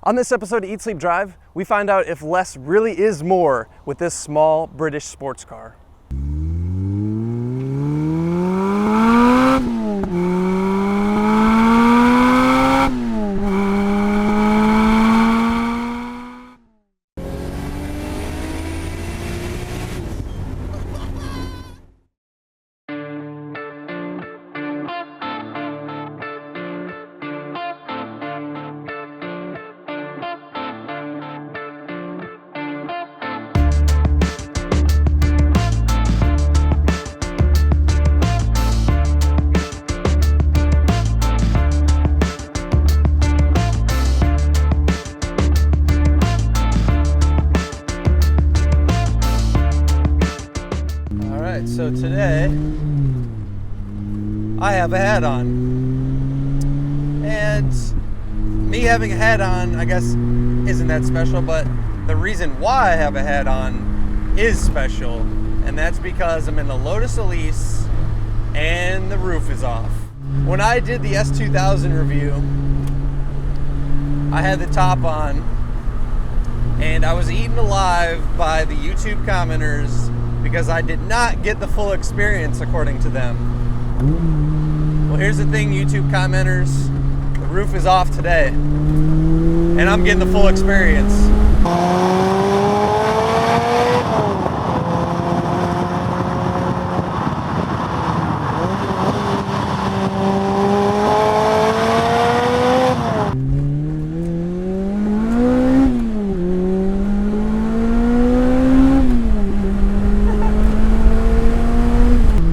On this episode of Eat, Sleep, Drive, we find out if less really is more with this small British sports car. So today, I have a hat on, and me having a hat on, I guess, isn't that special, but the reason why I have a hat on is special, and that's because I'm in the Lotus Elise, and the roof is off. When I did the S2000 review, I had the top on, and I was eaten alive by the YouTube commenters because I did not get the full experience according to them. Well, here's the thing, YouTube commenters, the roof is off today, and I'm getting the full experience.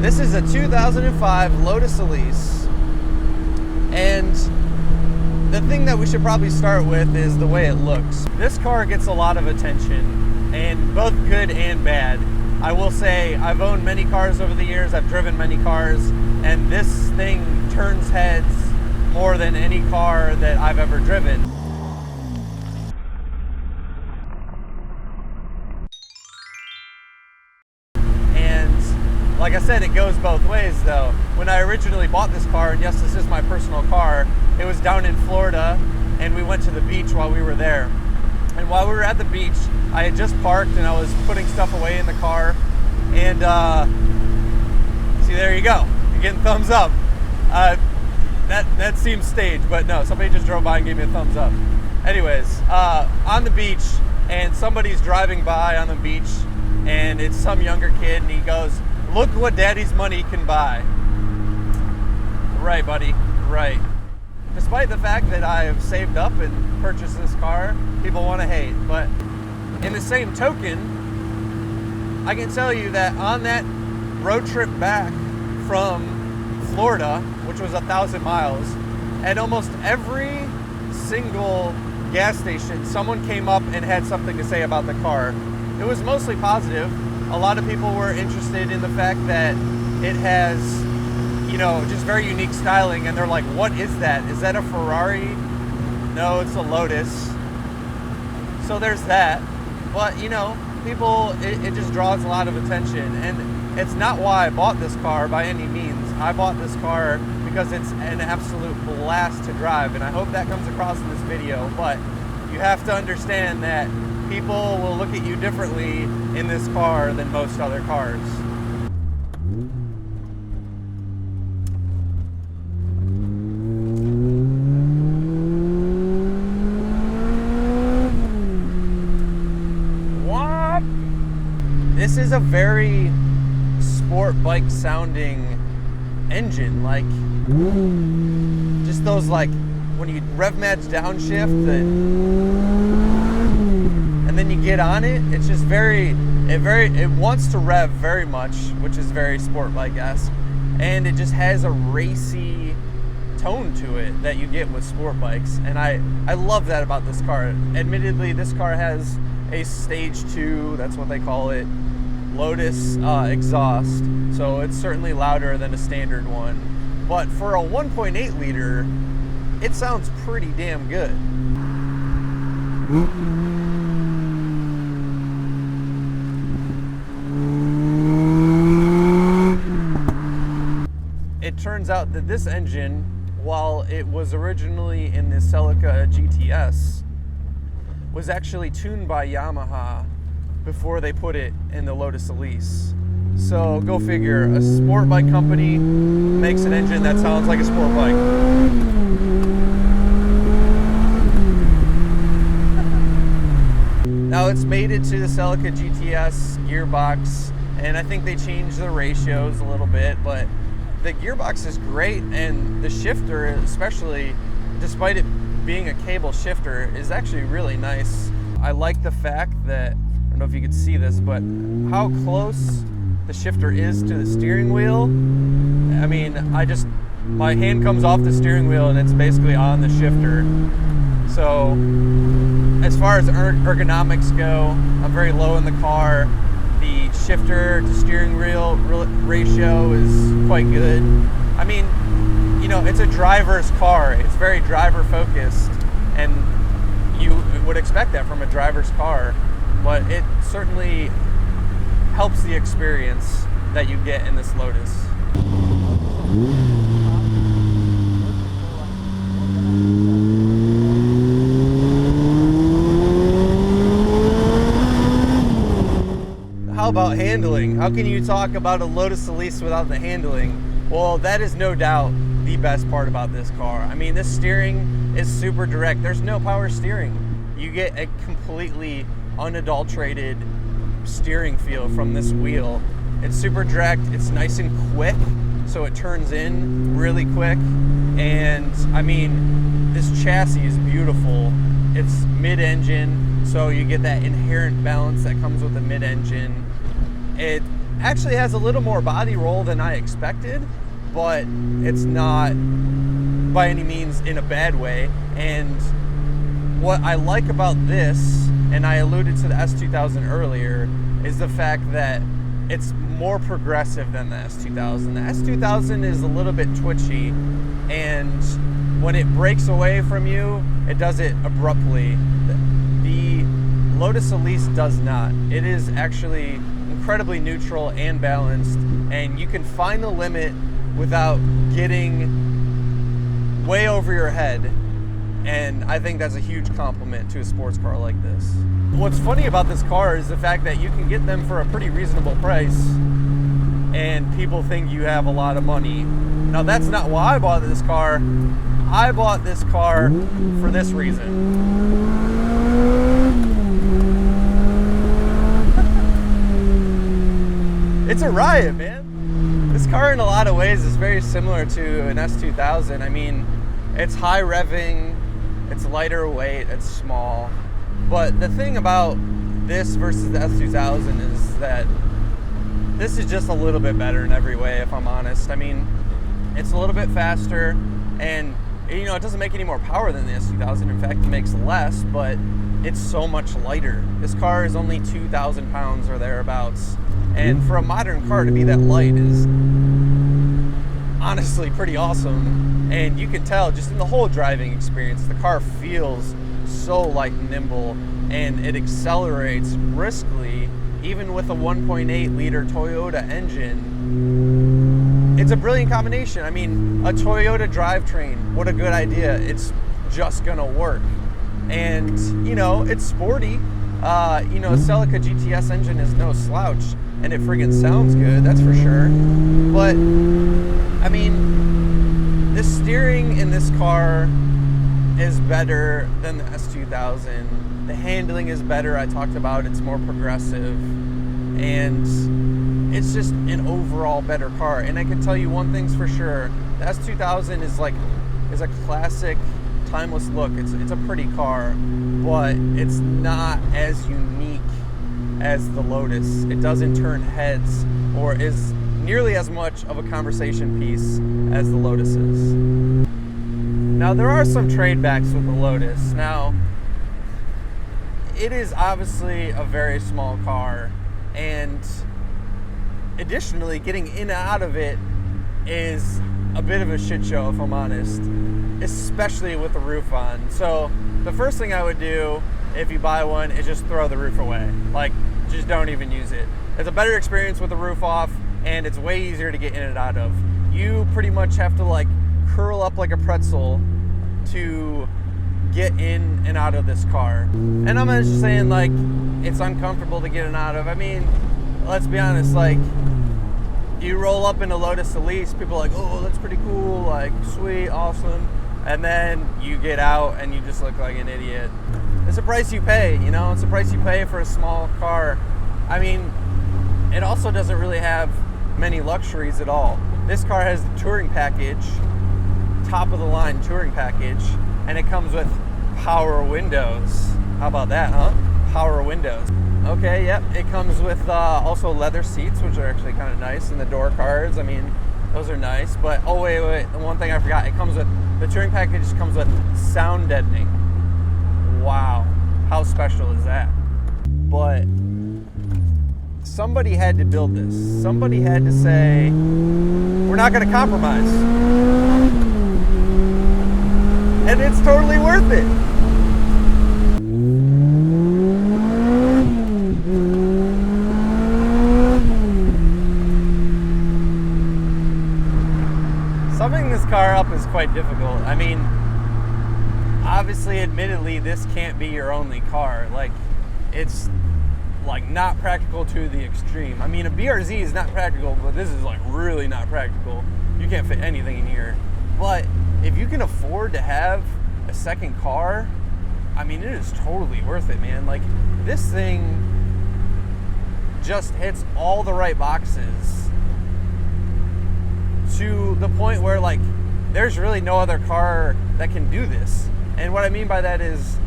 This is a 2005 Lotus Elise, and the thing that we should probably start with is the way it looks. This car gets a lot of attention, and both good and bad. I will say I've owned many cars over the years, I've driven many cars, and this thing turns heads more than any car that I've ever driven. Like I said, it goes both ways though. When I originally bought this car, and yes, this is my personal car, it was down in Florida, and we went to the beach while we were there. And while we were at the beach, I had just parked and I was putting stuff away in the car, and see, there you go. You're getting thumbs up. That seems staged, but no, somebody just drove by and gave me a thumbs up. Anyways, on the beach, and somebody's driving by on the beach, and it's some younger kid, and he goes, "Look what daddy's money can buy." Right, buddy, right. Despite the fact that I have saved up and purchased this car, people want to hate. But in the same token, I can tell you that on that road trip back from Florida, which was 1,000 miles, at almost every single gas station, someone came up and had something to say about the car. It was mostly positive. A lot of people were interested in the fact that it has, just very unique styling, and they're like, "What is that? Is that a Ferrari?" No, it's a Lotus. So there's that. But, people, it just draws a lot of attention, and it's not why I bought this car by any means. I bought this car because it's an absolute blast to drive, and I hope that comes across in this video, but you have to understand that people will look at you differently in this car than most other cars. What? This is a very sport bike sounding engine, like just those, like when you rev match downshift and then you get on it, it's just it wants to rev very much, which is very sport bike-esque, and it just has a racy tone to it that you get with sport bikes, and I love that about this car. Admittedly, this car has a stage 2, that's what they call it, Lotus exhaust, so it's certainly louder than a standard one, but for a 1.8 liter, it sounds pretty damn good. It turns out that this engine, while it was originally in the Celica GTS, was actually tuned by Yamaha before they put it in the Lotus Elise. So go figure, a sport bike company makes an engine that sounds like a sport bike. Now it's made it to the Celica GTS gearbox, and I think they changed the ratios a little bit, but the gearbox is great, and the shifter especially, despite it being a cable shifter, is actually really nice. I like the fact that, I don't know if you can see this, but how close the shifter is to the steering wheel. I mean, my hand comes off the steering wheel and it's basically on the shifter. So as far as ergonomics go, I'm very low in the car. The shifter to steering wheel ratio is quite good. I mean, you know, it's a driver's car. It's very driver focused, and you would expect that from a driver's car, but it certainly helps the experience that you get in this Lotus. How about handling? How can you talk about a Lotus Elise without the handling? Well, that is no doubt the best part about this car. I mean, this steering is super direct. There's no power steering. You get a completely unadulterated steering feel from this wheel. It's super direct, it's nice and quick, so it turns in really quick. And I mean, this chassis is beautiful. It's mid-engine, so you get that inherent balance that comes with the mid-engine. It actually has a little more body roll than I expected, but it's not by any means in a bad way. And what I like about this, and I alluded to the S2000 earlier, is the fact that it's more progressive than the S2000. The S2000 is a little bit twitchy, and when it breaks away from you, it does it abruptly. The Lotus Elise does not. It is actually incredibly neutral and balanced, and you can find the limit without getting way over your head. And I think that's a huge compliment to a sports car like this. What's funny about this car is the fact that you can get them for a pretty reasonable price, and people think you have a lot of money. Now, that's not why I bought this car. I bought this car for this reason. It's a riot, man. This car in a lot of ways is very similar to an S2000. I mean, it's high revving, it's lighter weight, it's small. But the thing about this versus the S2000 is that this is just a little bit better in every way, if I'm honest. I mean, it's a little bit faster, and you know, it doesn't make any more power than the S2000. In fact, it makes less, but it's so much lighter. This car is only 2,000 pounds or thereabouts. And for a modern car to be that light is honestly pretty awesome. And you can tell just in the whole driving experience, the car feels so light and nimble, and it accelerates briskly, even with a 1.8 liter Toyota engine. It's a brilliant combination. I mean, a Toyota drivetrain, what a good idea. It's just gonna work. And, you know, it's sporty. You know, a Celica GTS engine is no slouch, and it friggin' sounds good, that's for sure. But, I mean, the steering in this car is better than the S2000. The handling is better, I talked about, it's more progressive. And it's just an overall better car. And I can tell you one thing's for sure, the S2000 is a classic, timeless look. It's a pretty car, but it's not as unique as the Lotus. It doesn't turn heads or is nearly as much of a conversation piece as the Lotus is. Now, there are some trade backs with the Lotus. Now, it is obviously a very small car, and additionally, getting in and out of it is a bit of a shit show, if I'm honest, especially with the roof on. So the first thing I would do if you buy one is just throw the roof away. Like, just don't even use it. It's a better experience with the roof off, and it's way easier to get in and out of. You pretty much have to like curl up like a pretzel to get in and out of this car. And I'm not just saying like it's uncomfortable to get in and out of. I mean, let's be honest, like you roll up in a Lotus Elise, people are like, oh, that's pretty cool, like sweet, awesome. And then you get out and you just look like an idiot. It's a price you pay, you know, it's a price you pay for a small car. I mean, it also doesn't really have many luxuries at all. This car has the touring package, top of the line touring package, and it comes with power windows. How about that, huh? Power windows. Okay, yep, it comes with also leather seats, which are actually kind of nice, and the door cards, I mean, those are nice. But, oh wait, the one thing I forgot, it comes with, the touring package comes with sound deadening. Wow, how special is that? But somebody had to build this. Somebody had to say, we're not gonna compromise. And it's totally worth it. Summing this car up is quite difficult. I mean, obviously, admittedly, this can't be your only car. Like, it's like not practical to the extreme. I mean, a BRZ is not practical, but this is like really not practical. You can't fit anything in here. But if you can afford to have a second car, I mean, it is totally worth it, man. Like, this thing just hits all the right boxes to the point where, like, there's really no other car that can do this. And what I mean by that is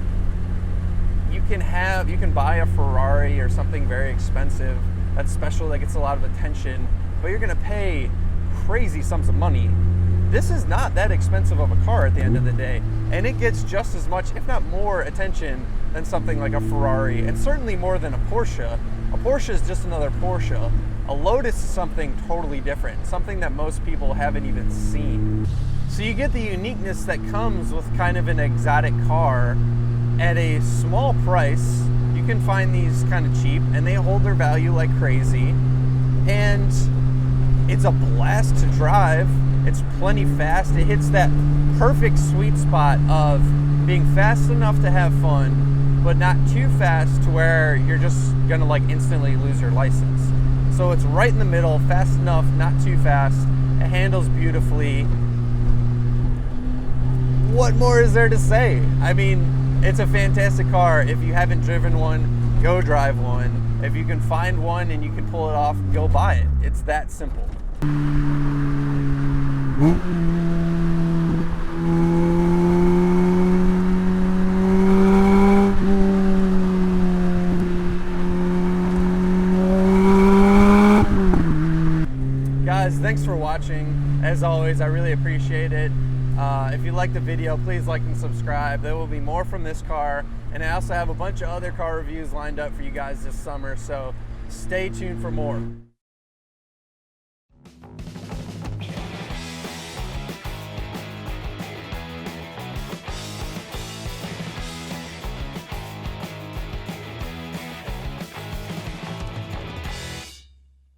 you can buy a Ferrari or something very expensive that's special, that gets a lot of attention, but you're gonna pay crazy sums of money. This is not that expensive of a car at the end of the day, and it gets just as much, if not more, attention than something like a Ferrari, and certainly more than a Porsche. A Porsche is just another Porsche. A Lotus is something totally different, something that most people haven't even seen. So you get the uniqueness that comes with kind of an exotic car at a small price. You can find these kind of cheap, and they hold their value like crazy. And it's a blast to drive. It's plenty fast. It hits that perfect sweet spot of being fast enough to have fun, but not too fast to where you're just gonna like instantly lose your license. So it's right in the middle, fast enough, not too fast. It handles beautifully. What more is there to say? I mean, it's a fantastic car. If you haven't driven one, go drive one. If you can find one and you can pull it off, go buy it. It's that simple. Guys, thanks for watching. As always, I really appreciate it. If you like the video, please like and subscribe. There will be more from this car, and I also have a bunch of other car reviews lined up for you guys this summer, so stay tuned for more.